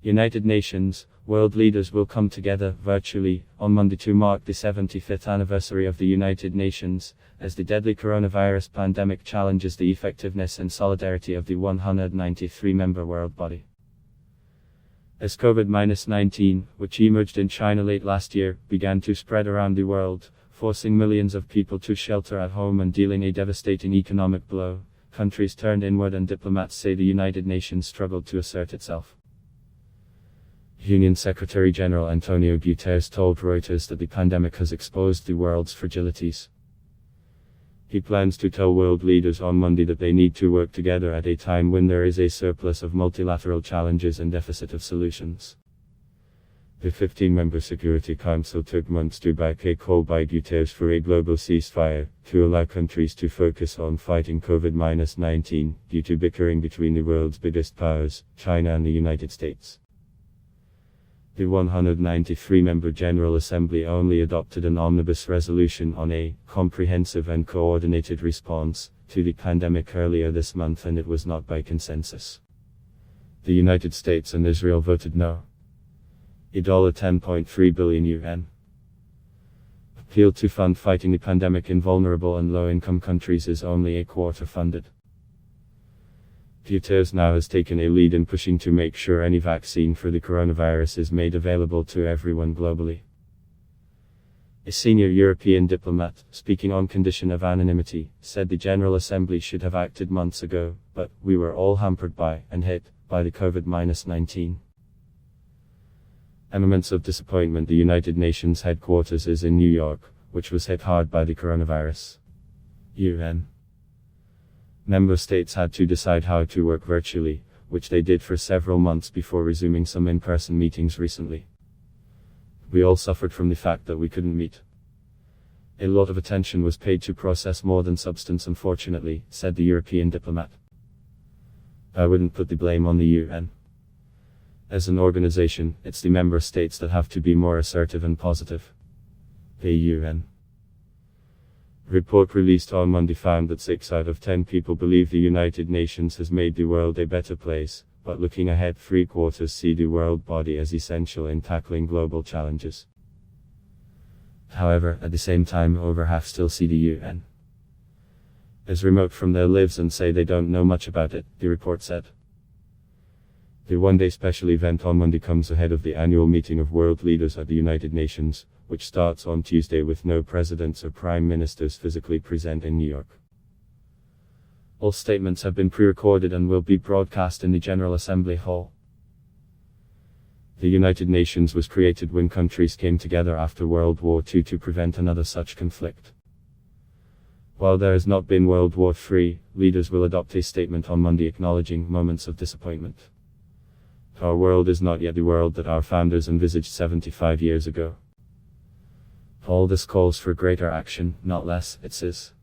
United Nations, world leaders will come together virtually on Monday to mark the 75th anniversary of the United Nations, as the deadly coronavirus pandemic challenges the effectiveness and solidarity of the 193-member world body. As COVID-19, which emerged in China late last year, began to spread around the world, forcing millions of people to shelter at home and dealing a devastating economic blow, countries turned inward and diplomats say the United Nations struggled to assert itself. UN Secretary General Antonio Guterres told Reuters that the pandemic has exposed the world's fragilities. He plans to tell world leaders on Monday that they need to work together at a time when there is a surplus of multilateral challenges and deficit of solutions. The 15-member Security Council took months to back a call by Guterres for a global ceasefire, to allow countries to focus on fighting COVID-19, due to bickering between the world's biggest powers, China and the United States. The 193-member General Assembly only adopted an omnibus resolution on a comprehensive and coordinated response to the pandemic earlier this month, and it was not by consensus. The United States and Israel voted no. $10.3 billion appeal to fund fighting the pandemic in vulnerable and low-income countries is only a quarter funded. Guterres now has taken a lead in pushing to make sure any vaccine for the coronavirus is made available to everyone globally. A senior European diplomat, speaking on condition of anonymity, said the General Assembly should have acted months ago, but we were all hampered by and hit by the COVID-19. Moments of disappointment. The United Nations headquarters is in New York, which was hit hard by the coronavirus. UN member states had to decide how to work virtually, which they did for several months before resuming some in-person meetings recently. We all suffered from the fact that we couldn't meet. A lot of attention was paid to process more than substance, unfortunately, said the European diplomat. I wouldn't put the blame on the UN. As an organization, it's the member states that have to be more assertive and positive. The UN report released on Monday found that 6 out of 10 people believe the United Nations has made the world a better place, but looking ahead, 3/4 see the world body as essential in tackling global challenges. However, at the same time, over half still see the UN as remote from their lives and say they don't know much about it, the report said. The one-day special event on Monday comes ahead of the annual meeting of world leaders at the United Nations, which starts on Tuesday with no presidents or prime ministers physically present in New York. All statements have been pre-recorded and will be broadcast in the General Assembly Hall. The United Nations was created when countries came together after World War II to prevent another such conflict. While there has not been World War III, leaders will adopt a statement on Monday acknowledging moments of disappointment. Our world is not yet the world that our founders envisaged 75 years ago. All this calls for greater action, not less, it says.